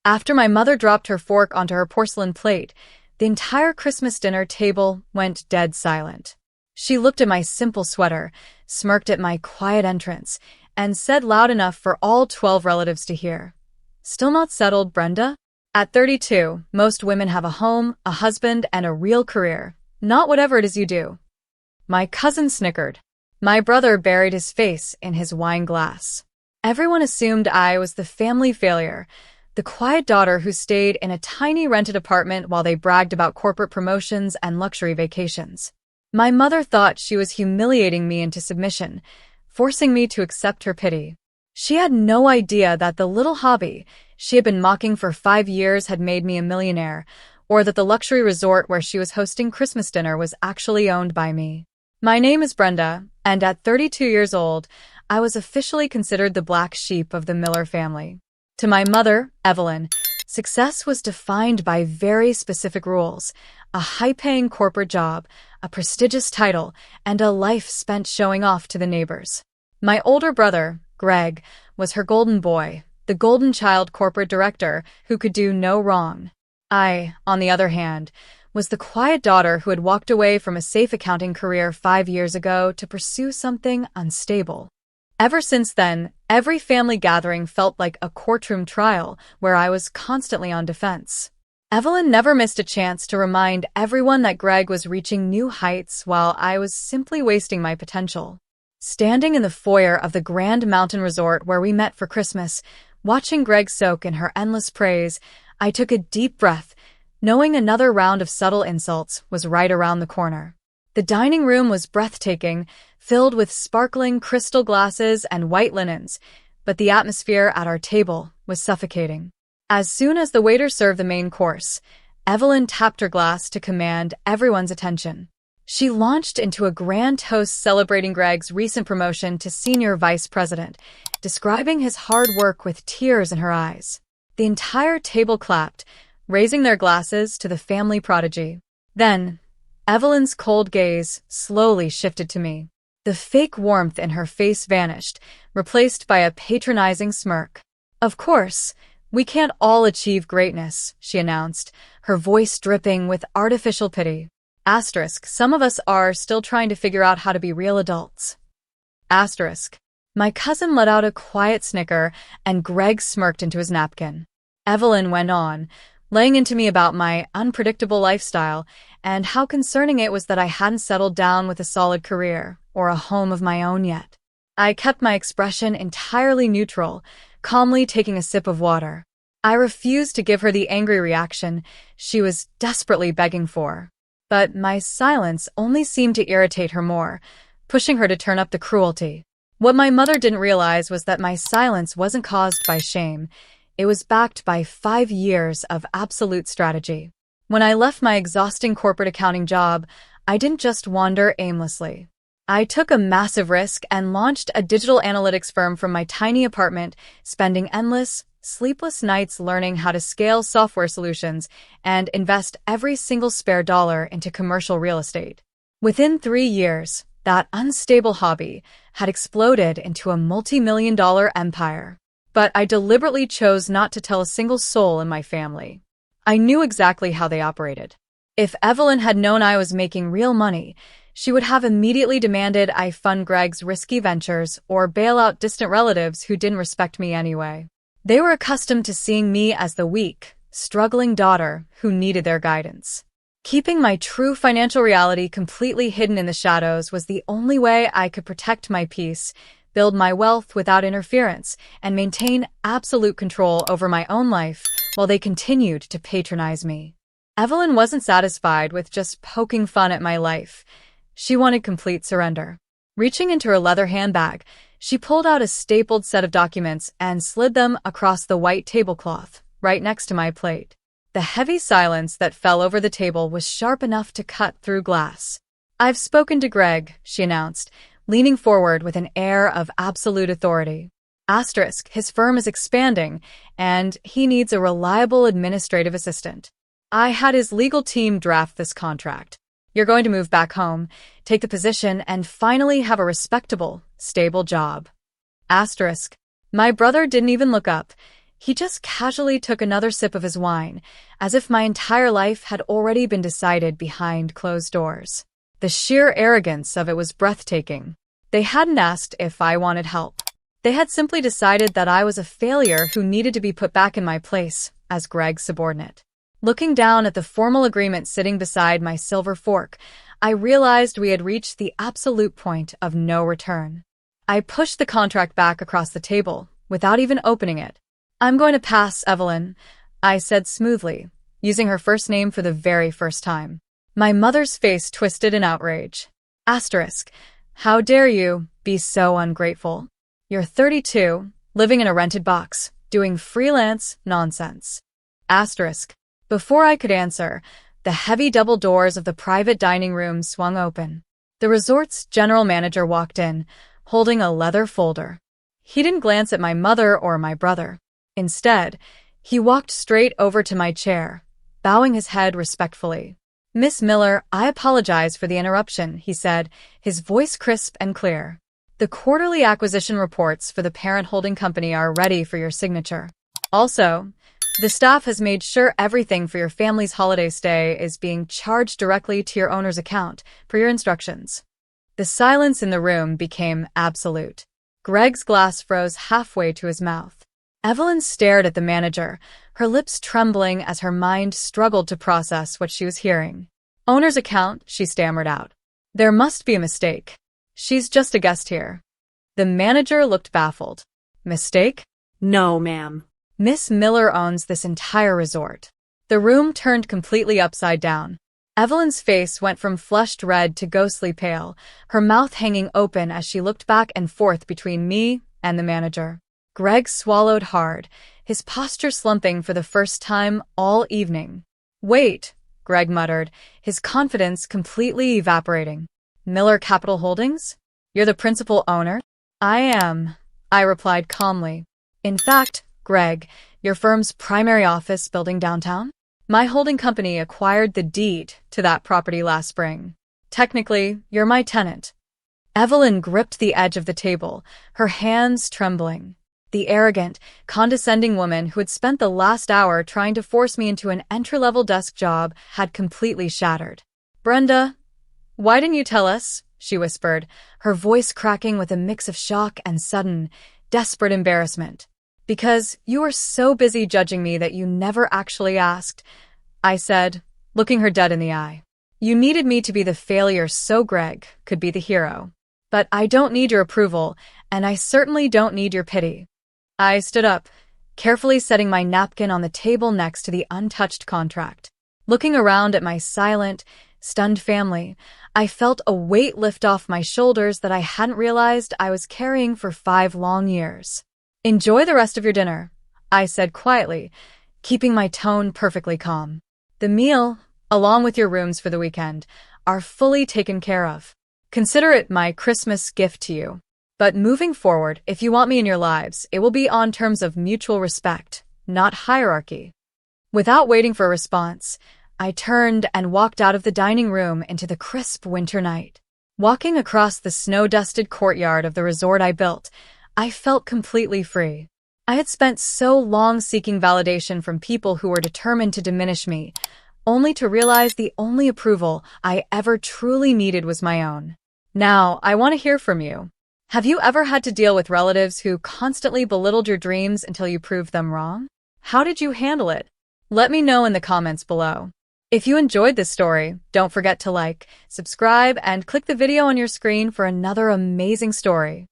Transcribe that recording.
After my mother dropped her fork onto her porcelain plate, the entire Christmas dinner table went dead silent. She looked at my simple sweater, smirked at my quiet entrance, and said loud enough for all 12 relatives to hear, "Still not settled, Brenda?" At 32, most women have a home, a husband, and a real career, not whatever it is you do. My cousin snickered. My brother buried his face in his wine glass. Everyone assumed I was the family failure, the quiet daughter who stayed in a tiny rented apartment while they bragged about corporate promotions and luxury vacations. My mother thought she was humiliating me into submission, forcing me to accept her pity. She had no idea that the little hobby she had been mocking for 5 years had made me a millionaire, or that the luxury resort where she was hosting Christmas dinner was actually owned by me. My name is Brenda, and at 32 years old, I was officially considered the black sheep of the Miller family. To my mother, Evelyn, success was defined by very specific rules: a high-paying corporate job, a prestigious title, and a life spent showing off to the neighbors. My older brother, Greg, was her golden boy, the golden child corporate director who could do no wrong. I, on the other hand, was the quiet daughter who had walked away from a safe accounting career 5 years ago to pursue something unstable. Ever since then, every family gathering felt like a courtroom trial where I was constantly on defense. Evelyn never missed a chance to remind everyone that Greg was reaching new heights while I was simply wasting my potential. Standing in the foyer of the Grand Mountain Resort where we met for Christmas, watching Greg soak in her endless praise, I took a deep breath, knowing another round of subtle insults was right around the corner. The dining room was breathtaking, filled with sparkling crystal glasses and white linens, but the atmosphere at our table was suffocating. As soon as the waiter served the main course, Evelyn tapped her glass to command everyone's attention. She launched into a grand toast celebrating Greg's recent promotion to senior vice president, describing his hard work with tears in her eyes. The entire table clapped, raising their glasses to the family prodigy. Then, Evelyn's cold gaze slowly shifted to me. The fake warmth in her face vanished, replaced by a patronizing smirk. "Of course, we can't all achieve greatness," she announced, her voice dripping with artificial pity. Some of us are still trying to figure out how to be real adults. My cousin let out a quiet snicker, and Greg smirked into his napkin. Evelyn went on, laying into me about my unpredictable lifestyle and how concerning it was that I hadn't settled down with a solid career or a home of my own yet. I kept my expression entirely neutral, calmly taking a sip of water. I refused to give her the angry reaction she was desperately begging for. But my silence only seemed to irritate her more, pushing her to turn up the cruelty. What my mother didn't realize was that my silence wasn't caused by shame. It was backed by 5 years of absolute strategy. When I left my exhausting corporate accounting job, I didn't just wander aimlessly. I took a massive risk and launched a digital analytics firm from my tiny apartment, spending endless, sleepless nights learning how to scale software solutions and invest every single spare dollar into commercial real estate. Within 3 years, that unstable hobby had exploded into a multi-million-dollar empire. But I deliberately chose not to tell a single soul in my family. I knew exactly how they operated. If Evelyn had known I was making real money, she would have immediately demanded I fund Greg's risky ventures or bail out distant relatives who didn't respect me anyway. They were accustomed to seeing me as the weak, struggling daughter who needed their guidance. Keeping my true financial reality completely hidden in the shadows was the only way I could protect my peace, build my wealth without interference, and maintain absolute control over my own life while they continued to patronize me. Evelyn wasn't satisfied with just poking fun at my life. She wanted complete surrender. Reaching into her leather handbag, she pulled out a stapled set of documents and slid them across the white tablecloth, right next to my plate. The heavy silence that fell over the table was sharp enough to cut through glass. "I've spoken to Greg," she announced, leaning forward with an air of absolute authority. His firm is expanding, and he needs a reliable administrative assistant. I had his legal team draft this contract. You're going to move back home, take the position, and finally have a respectable, stable job. My brother didn't even look up. He just casually took another sip of his wine, as if my entire life had already been decided behind closed doors. The sheer arrogance of it was breathtaking. They hadn't asked if I wanted help. They had simply decided that I was a failure who needed to be put back in my place as Greg's subordinate. Looking down at the formal agreement sitting beside my silver fork, I realized we had reached the absolute point of no return. I pushed the contract back across the table, without even opening it. "I'm going to pass, Evelyn," I said smoothly, using her first name for the very first time. My mother's face twisted in outrage. Asterisk. "How dare you be so ungrateful? You're 32, living in a rented box, doing freelance nonsense." Asterisk. Before I could answer, the heavy double doors of the private dining room swung open. The resort's general manager walked in, holding a leather folder. He didn't glance at my mother or my brother. Instead, he walked straight over to my chair, bowing his head respectfully. "Miss Miller, I apologize for the interruption," he said, his voice crisp and clear. "The quarterly acquisition reports for the parent holding company are ready for your signature. Also, the staff has made sure everything for your family's holiday stay is being charged directly to your owner's account, per your instructions." The silence in the room became absolute. Greg's glass froze halfway to his mouth. Evelyn stared at the manager, her lips trembling as her mind struggled to process what she was hearing. "Owner's account," she stammered out. "There must be a mistake. She's just a guest here." The manager looked baffled. "Mistake?" "No, ma'am. Miss Miller owns this entire resort." The room turned completely upside down. Evelyn's face went from flushed red to ghostly pale, her mouth hanging open as she looked back and forth between me and the manager. Greg swallowed hard, his posture slumping for the first time all evening. "Wait," Greg muttered, his confidence completely evaporating. "Miller Capital Holdings? You're the principal owner?" "I am," I replied calmly. "In fact, Greg, your firm's primary office building downtown? My holding company acquired the deed to that property last spring. Technically, you're my tenant." Evelyn gripped the edge of the table, her hands trembling. The arrogant, condescending woman who had spent the last hour trying to force me into an entry-level desk job had completely shattered. "Brenda, why didn't you tell us?" she whispered, her voice cracking with a mix of shock and sudden, desperate embarrassment. "Because you were so busy judging me that you never actually asked," I said, looking her dead in the eye. "You needed me to be the failure so Greg could be the hero. But I don't need your approval, and I certainly don't need your pity." I stood up, carefully setting my napkin on the table next to the untouched contract. Looking around at my silent, stunned family, I felt a weight lift off my shoulders that I hadn't realized I was carrying for 5 long years. "Enjoy the rest of your dinner," I said quietly, keeping my tone perfectly calm. "The meal, along with your rooms for the weekend, are fully taken care of. Consider it my Christmas gift to you. But moving forward, if you want me in your lives, it will be on terms of mutual respect, not hierarchy." Without waiting for a response, I turned and walked out of the dining room into the crisp winter night. Walking across the snow-dusted courtyard of the resort I built, I felt completely free. I had spent so long seeking validation from people who were determined to diminish me, only to realize the only approval I ever truly needed was my own. Now, I want to hear from you. Have you ever had to deal with relatives who constantly belittled your dreams until you proved them wrong? How did you handle it? Let me know in the comments below. If you enjoyed this story, don't forget to like, subscribe, and click the video on your screen for another amazing story.